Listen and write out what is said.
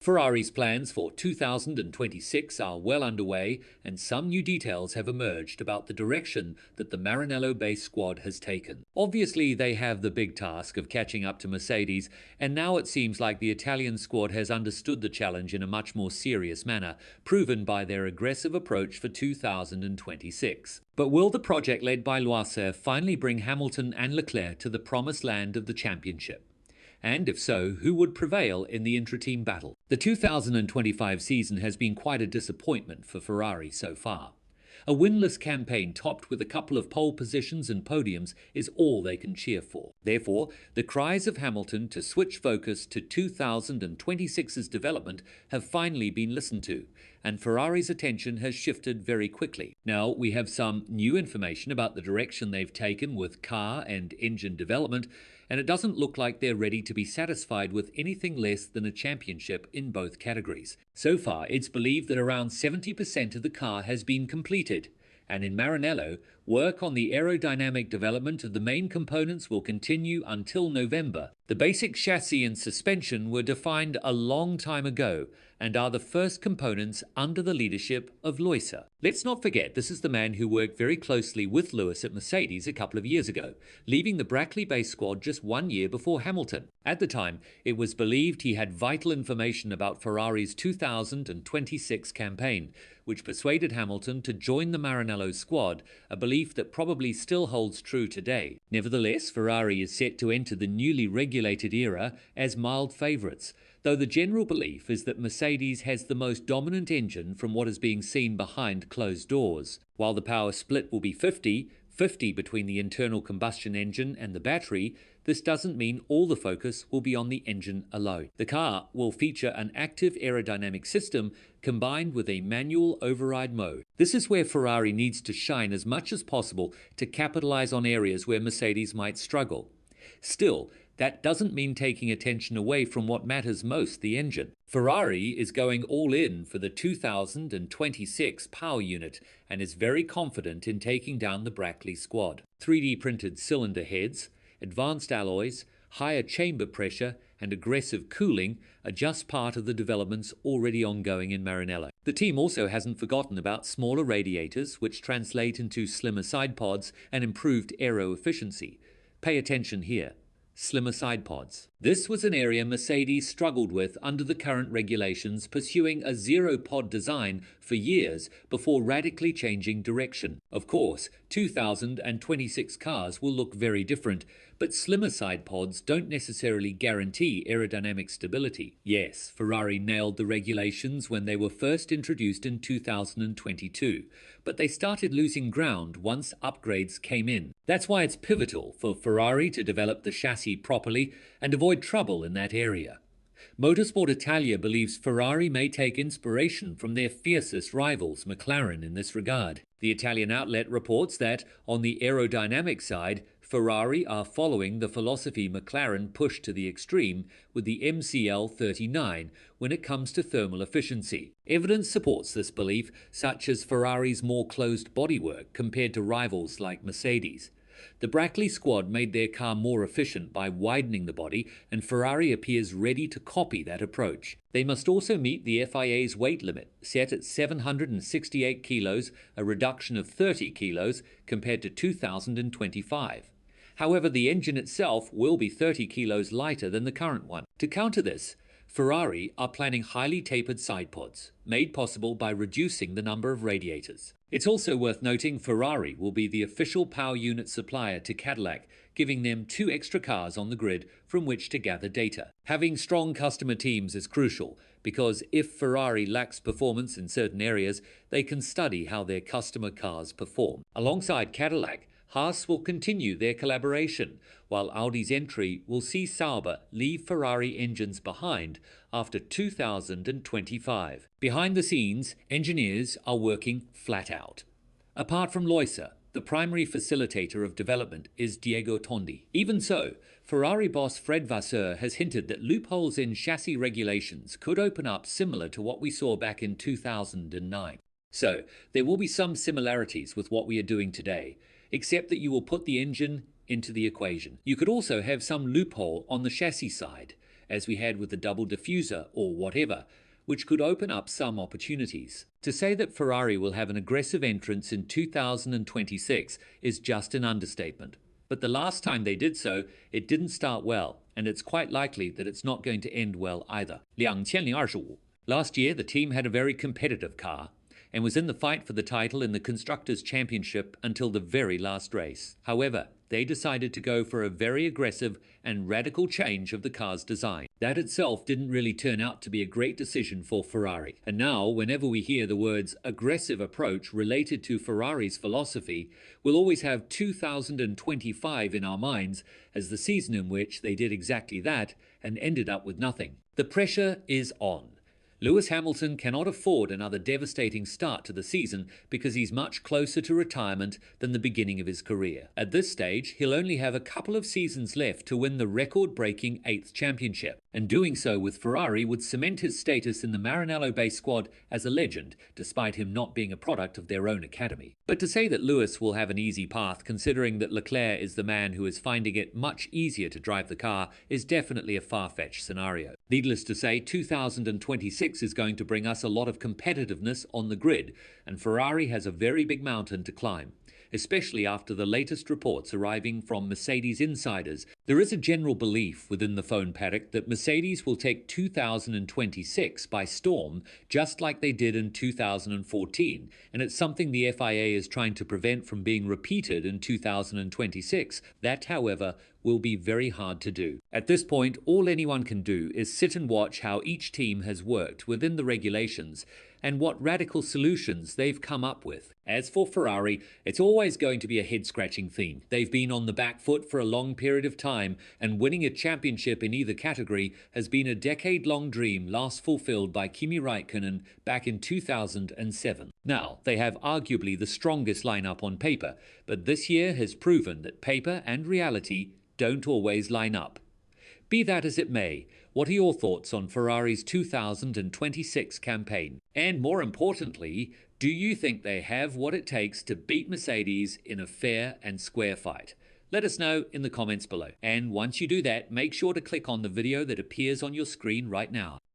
Ferrari's plans for 2026 are well underway, and some new details have emerged about the direction that the Maranello-based squad has taken. Obviously, they have the big task of catching up to Mercedes, and now it seems like the Italian squad has understood the challenge in a much more serious manner, proven by their aggressive approach for 2026. But will the project led by Loisel finally bring Hamilton and Leclerc to the promised land of the championship? And if so, who would prevail in the intra-team battle? The 2025 season has been quite a disappointment for Ferrari so far. A winless campaign topped with a couple of pole positions and podiums is all they can cheer for. Therefore, the cries of Hamilton to switch focus to 2026's development have finally been listened to, and Ferrari's attention has shifted very quickly. Now, we have some new information about the direction they've taken with car and engine development, and it doesn't look like they're ready to be satisfied with anything less than a championship in both categories. So far, it's believed that around 70% of the car has been completed, and in Maranello, work on the aerodynamic development of the main components will continue until November. The basic chassis and suspension were defined a long time ago and are the first components under the leadership of Loisel. Let's not forget, this is the man who worked very closely with Lewis at Mercedes a couple of years ago, leaving the Brackley-based squad just 1 year before Hamilton. At the time, it was believed he had vital information about Ferrari's 2026 campaign, which persuaded Hamilton to join the Maranello squad, a belief that probably still holds true today. Nevertheless, Ferrari is set to enter the newly regulated era as mild favourites, though the general belief is that Mercedes has the most dominant engine from what is being seen behind closed doors. While the power split will be 50-50 between the internal combustion engine and the battery, this doesn't mean all the focus will be on the engine alone. The car will feature an active aerodynamic system combined with a manual override mode. This is where Ferrari needs to shine as much as possible to capitalize on areas where Mercedes might struggle. Still, that doesn't mean taking attention away from what matters most, the engine. Ferrari is going all in for the 2026 power unit and is very confident in taking down the Brackley squad. 3D printed cylinder heads, advanced alloys, higher chamber pressure, and aggressive cooling are just part of the developments already ongoing in Maranello. The team also hasn't forgotten about smaller radiators, which translate into slimmer side pods and improved aero efficiency. Pay attention here. Slimmer side pods. This was an area Mercedes struggled with under the current regulations, pursuing a zero-pod design for years before radically changing direction. Of course, 2026 cars will look very different, but slimmer side pods don't necessarily guarantee aerodynamic stability. Yes, Ferrari nailed the regulations when they were first introduced in 2022, but they started losing ground once upgrades came in. That's why it's pivotal for Ferrari to develop the chassis properly and avoid trouble in that area. Motorsport Italia believes Ferrari may take inspiration from their fiercest rivals, McLaren, in this regard. The Italian outlet reports that, on the aerodynamic side, Ferrari are following the philosophy McLaren pushed to the extreme with the MCL39 when it comes to thermal efficiency. Evidence supports this belief, such as Ferrari's more closed bodywork compared to rivals like Mercedes. The Brackley squad made their car more efficient by widening the body, and Ferrari appears ready to copy that approach. They must also meet the FIA's weight limit, set at 768 kilos, a reduction of 30 kilos compared to 2025. However, the engine itself will be 30 kilos lighter than the current one. To counter this, Ferrari are planning highly tapered side pods, made possible by reducing the number of radiators. It's also worth noting Ferrari will be the official power unit supplier to Cadillac, giving them 2 extra cars on the grid from which to gather data. Having strong customer teams is crucial, because if Ferrari lacks performance in certain areas, they can study how their customer cars perform. Alongside Cadillac, Haas will continue their collaboration, while Audi's entry will see Sauber leave Ferrari engines behind after 2025. Behind the scenes, engineers are working flat out. Apart from Loisel, the primary facilitator of development is Diego Tondi. Even so, Ferrari boss Fred Vasseur has hinted that loopholes in chassis regulations could open up similar to what we saw back in 2009. So, there will be some similarities with what we are doing today, except that you will put the engine into the equation. You could also have some loophole on the chassis side, as we had with the double diffuser or whatever, which could open up some opportunities. To say that Ferrari will have an aggressive entrance in 2026 is just an understatement. But the last time they did so, it didn't start well, and it's quite likely that it's not going to end well either. 2025. Last year, the team had a very competitive car and was in the fight for the title in the Constructors' Championship until the very last race. However, they decided to go for a very aggressive and radical change of the car's design. That itself didn't really turn out to be a great decision for Ferrari. And now, whenever we hear the words aggressive approach related to Ferrari's philosophy, we'll always have 2025 in our minds as the season in which they did exactly that and ended up with nothing. The pressure is on. Lewis Hamilton cannot afford another devastating start to the season because he's much closer to retirement than the beginning of his career. At this stage, he'll only have a couple of seasons left to win the record-breaking 8th championship, and doing so with Ferrari would cement his status in the Maranello-based squad as a legend, despite him not being a product of their own academy. But to say that Lewis will have an easy path, considering that Leclerc is the man who is finding it much easier to drive the car, is definitely a far-fetched scenario. Needless to say, 2026 is going to bring us a lot of competitiveness on the grid, and Ferrari has a very big mountain to climb, especially after the latest reports arriving from Mercedes insiders. There is a general belief within the phone paddock that Mercedes will take 2026 by storm, just like they did in 2014, and it's something the FIA is trying to prevent from being repeated in 2026. That, however, will be very hard to do. At this point, all anyone can do is sit and watch how each team has worked within the regulations and what radical solutions they've come up with. As for Ferrari, it's always going to be a head-scratching theme. They've been on the back foot for a long period of time, and winning a championship in either category has been a decade-long dream last fulfilled by Kimi Räikkönen back in 2007. Now, they have arguably the strongest lineup on paper, but this year has proven that paper and reality don't always line up. Be that as it may, what are your thoughts on Ferrari's 2026 campaign? And more importantly, do you think they have what it takes to beat Mercedes in a fair and square fight? Let us know in the comments below. And once you do that, make sure to click on the video that appears on your screen right now.